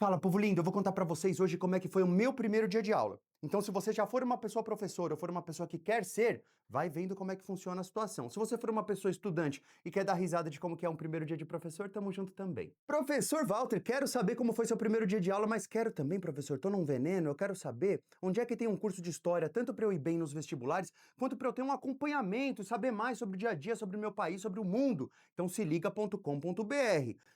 Fala, povo lindo, eu vou contar pra vocês hoje como é que foi o meu primeiro dia de aula. Então, se você já for uma pessoa professora ou for uma pessoa que quer ser, vai vendo como é que funciona a situação. Se você for uma pessoa estudante e quer dar risada de como que é um primeiro dia de professor, tamo junto também. Professor Walter, quero saber como foi seu primeiro dia de aula, mas quero também, professor, tô num veneno, eu quero saber onde é que tem um curso de história, tanto pra eu ir bem nos vestibulares, quanto pra eu ter um acompanhamento, saber mais sobre o dia a dia, sobre o meu país, sobre o mundo. Então se liga.com.br.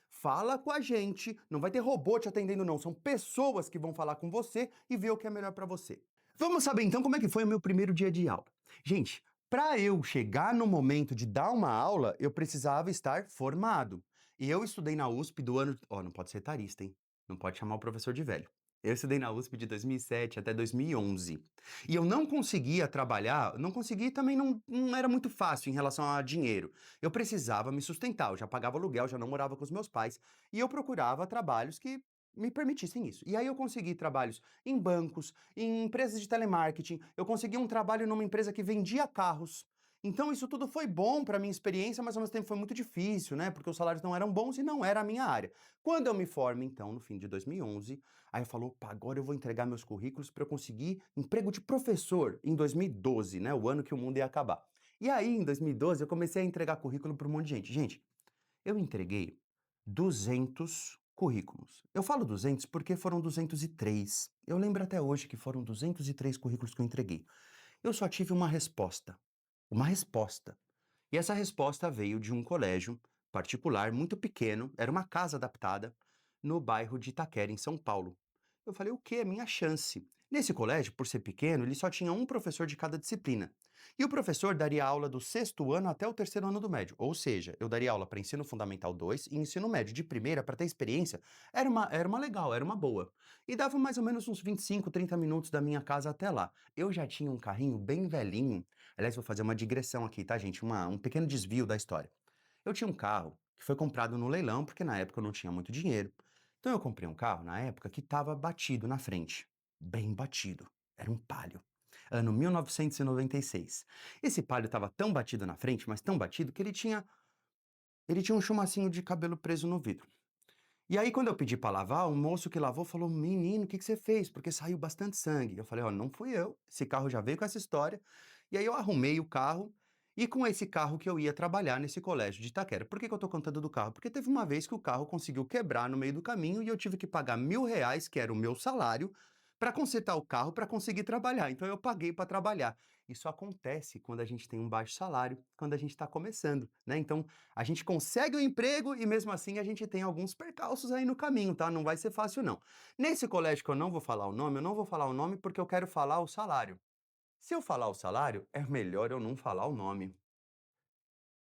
Fala com a gente, não vai ter robô te atendendo não, são pessoas que vão falar com você e ver o que é melhor pra você. Vamos saber então como é que foi o meu primeiro dia de aula. Gente, para eu chegar no momento de dar uma aula, eu precisava estar formado. E eu estudei na USP do ano... Ó, não pode ser etarista, hein? Não pode chamar o professor de velho. Eu estudei na USP de 2007 até 2011. E eu não conseguia trabalhar, não conseguia e também não era muito fácil em relação a dinheiro. Eu precisava me sustentar, eu já pagava aluguel, já não morava com os meus pais, e eu procurava trabalhos que me permitissem isso. E aí eu consegui trabalhos em bancos, em empresas de telemarketing, eu consegui um trabalho numa empresa que vendia carros. Então isso tudo foi bom para minha experiência, mas ao mesmo tempo foi muito difícil, né? Porque os salários não eram bons e não era a minha área. Quando eu me formo, então, no fim de 2011, aí eu falo, opa, agora eu vou entregar meus currículos para eu conseguir emprego de professor em 2012, né? O ano que o mundo ia acabar. E aí, em 2012, eu comecei a entregar currículo para um monte de gente. Gente, eu entreguei 200 currículos. Eu falo 200 porque foram 203. Eu lembro até hoje que foram 203 currículos que eu entreguei. Eu só tive uma resposta. Uma resposta. E essa resposta veio de um colégio particular muito pequeno, era uma casa adaptada, no bairro de Itaquera, em São Paulo. Eu falei, o quê? É minha chance. Nesse colégio, por ser pequeno, ele só tinha um professor de cada disciplina. E o professor daria aula do sexto ano até o terceiro ano do médio. Ou seja, eu daria aula para ensino fundamental 2 e ensino médio de primeira para ter experiência. Era uma legal, era uma boa. E dava mais ou menos uns 25, 30 minutos da minha casa até lá. Eu já tinha um carrinho bem velhinho. Aliás, vou fazer uma digressão aqui, tá, gente? Um pequeno desvio da história. Eu tinha um carro que foi comprado no leilão, porque na época eu não tinha muito dinheiro. Então eu comprei um carro na época que estava batido na frente. Bem batido. Era um Palio. Ano 1996. Esse Palio estava tão batido na frente, mas tão batido, que ele tinha um chumacinho de cabelo preso no vidro. E aí, quando eu pedi para lavar, o moço que lavou falou: Menino, o que que você fez? Porque saiu bastante sangue. Eu falei: Ó, não fui eu. Esse carro já veio com essa história. E aí eu arrumei o carro e com esse carro que eu ia trabalhar nesse colégio de Itaquera. Por que que eu tô contando do carro? Porque teve uma vez que o carro conseguiu quebrar no meio do caminho e eu tive que pagar R$ 1.000, que era o meu salário, para consertar o carro para conseguir trabalhar. Então eu paguei para trabalhar. Isso acontece quando a gente tem um baixo salário, quando a gente está começando, né? Então a gente consegue o emprego e mesmo assim a gente tem alguns percalços aí no caminho, tá? Não vai ser fácil não. Nesse colégio que eu não vou falar o nome, eu não vou falar o nome porque eu quero falar o salário. Se eu falar o salário, é melhor eu não falar o nome.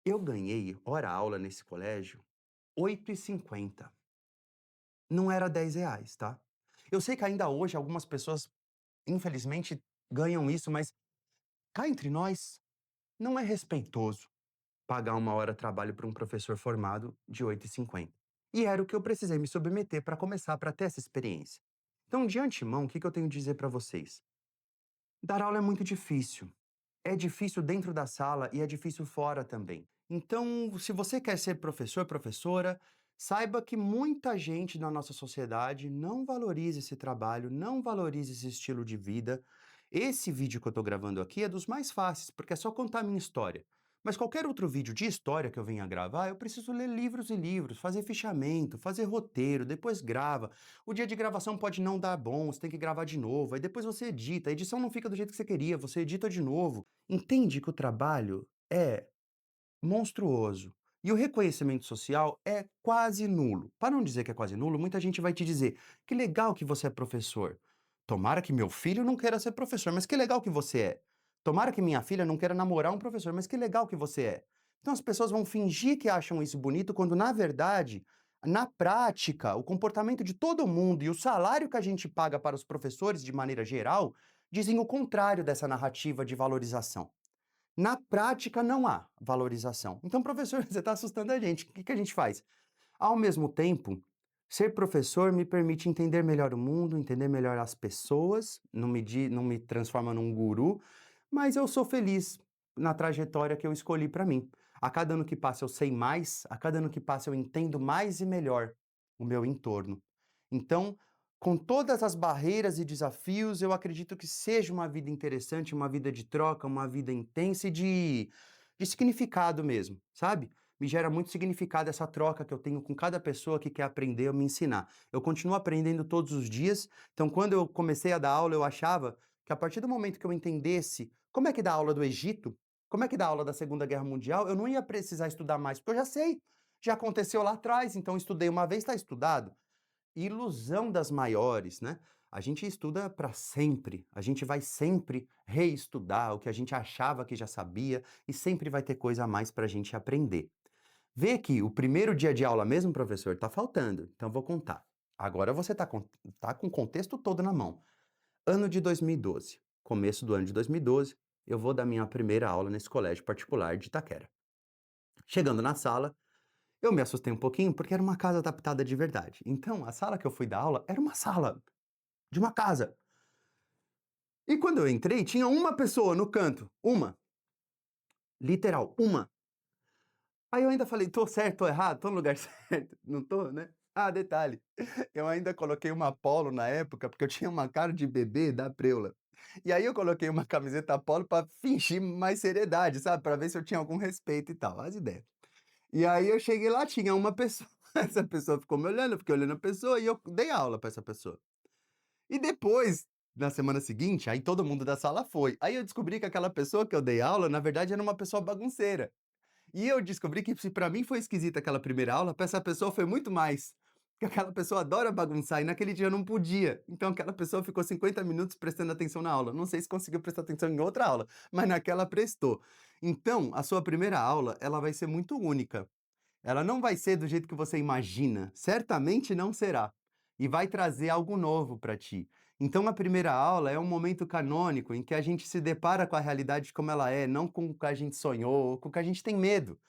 Eu ganhei hora-aula nesse colégio 8,50. Não era R$ 10, tá? Eu sei que ainda hoje algumas pessoas, infelizmente, ganham isso, mas cá entre nós, não é respeitoso pagar uma hora trabalho para um professor formado de 8,50. E era o que eu precisei me submeter para começar, para ter essa experiência. Então, de antemão, o que que eu tenho a dizer para vocês? Dar aula é muito difícil. É difícil dentro da sala e é difícil fora também. Então, se você quer ser professor, professora, saiba que muita gente na nossa sociedade não valoriza esse trabalho, não valoriza esse estilo de vida. Esse vídeo que eu estou gravando aqui é dos mais fáceis, porque é só contar a minha história. Mas qualquer outro vídeo de história que eu venha gravar, eu preciso ler livros e livros, fazer fichamento, fazer roteiro, depois grava. O dia de gravação pode não dar bom, você tem que gravar de novo, aí depois você edita, a edição não fica do jeito que você queria, você edita de novo. Entende que o trabalho é monstruoso e o reconhecimento social é quase nulo. Para não dizer que é quase nulo, muita gente vai te dizer: que legal que você é professor. Tomara que meu filho não queira ser professor, mas que legal que você é. Tomara que minha filha não queira namorar um professor, mas que legal que você é. Então as pessoas vão fingir que acham isso bonito quando, na verdade, na prática, o comportamento de todo mundo e o salário que a gente paga para os professores de maneira geral dizem o contrário dessa narrativa de valorização. Na prática, não há valorização. Então, professor, você está assustando a gente. O que que a gente faz? Ao mesmo tempo, ser professor me permite entender melhor o mundo, entender melhor as pessoas, não me transforma num guru, mas eu sou feliz na trajetória que eu escolhi para mim. A cada ano que passa eu sei mais, a cada ano que passa eu entendo mais e melhor o meu entorno. Então, Com todas as barreiras e desafios, eu acredito que seja uma vida interessante, uma vida de troca, uma vida intensa e de significado mesmo, sabe? Me gera muito significado essa troca que eu tenho com cada pessoa que quer aprender ou me ensinar. Eu continuo aprendendo todos os dias, então quando eu comecei a dar aula, eu achava que a partir do momento que eu entendesse como é que dá aula do Egito, como é que dá aula da Segunda Guerra Mundial, eu não ia precisar estudar mais, porque eu já sei, já aconteceu lá atrás, então estudei uma vez, está estudado. Ilusão das maiores, né? A gente estuda para sempre, a gente vai sempre reestudar o que a gente achava que já sabia e sempre vai ter coisa a mais para a gente aprender. Vê aqui, o primeiro dia de aula mesmo, professor, tá faltando, então vou contar. Agora você tá com o contexto todo na mão. Ano de 2012, começo do ano de 2012, eu vou dar minha primeira aula nesse colégio particular de Itaquera. Chegando na sala, eu me assustei um pouquinho porque era uma casa adaptada de verdade. Então, a sala que eu fui dar aula era uma sala de uma casa. E quando eu entrei, tinha uma pessoa no canto. Uma. Literal, uma. Aí eu ainda falei, tô certo, tô errado, tô no lugar certo. Não tô, né? Ah, detalhe. Eu ainda coloquei uma polo na época, porque eu tinha uma cara de bebê da preula. E aí eu coloquei uma camiseta polo pra fingir mais seriedade, sabe? Pra ver se eu tinha algum respeito e tal, as ideias. E aí eu cheguei lá, tinha uma pessoa. Essa pessoa ficou me olhando, eu fiquei olhando a pessoa e eu dei aula pra essa pessoa. E depois, na semana seguinte, aí todo mundo da sala foi. Aí eu descobri que aquela pessoa que eu dei aula, na verdade, era uma pessoa bagunceira. E eu descobri que se pra mim foi esquisita aquela primeira aula, pra essa pessoa foi muito mais. Porque aquela pessoa adora bagunçar e naquele dia eu não podia. Então aquela pessoa ficou 50 minutos prestando atenção na aula. Não sei se conseguiu prestar atenção em outra aula, mas naquela prestou. Então, a sua primeira aula, ela vai ser muito única. Ela não vai ser do jeito que você imagina, certamente não será. E vai trazer algo novo para ti. Então, a primeira aula é um momento canônico em que a gente se depara com a realidade como ela é, não com o que a gente sonhou, ou com o que a gente tem medo.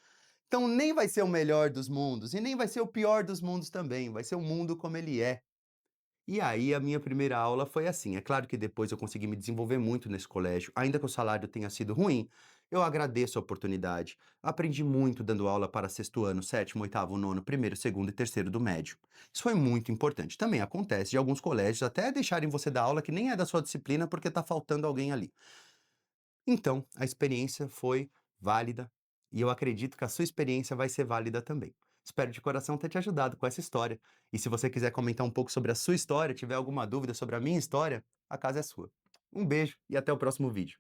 Então, nem vai ser o melhor dos mundos, e nem vai ser o pior dos mundos também, vai ser o mundo como ele é. E aí a minha primeira aula foi assim. É claro que depois eu consegui me desenvolver muito nesse colégio, ainda que o salário tenha sido ruim, eu agradeço a oportunidade. Aprendi muito dando aula para sexto ano, sétimo, oitavo, nono, primeiro, segundo e terceiro do médio. Isso foi muito importante. Também acontece de alguns colégios até deixarem você dar aula que nem é da sua disciplina porque está faltando alguém ali. Então, a experiência foi válida e eu acredito que a sua experiência vai ser válida também. Espero de coração ter te ajudado com essa história. E se você quiser comentar um pouco sobre a sua história, tiver alguma dúvida sobre a minha história, a casa é sua. Um beijo e até o próximo vídeo.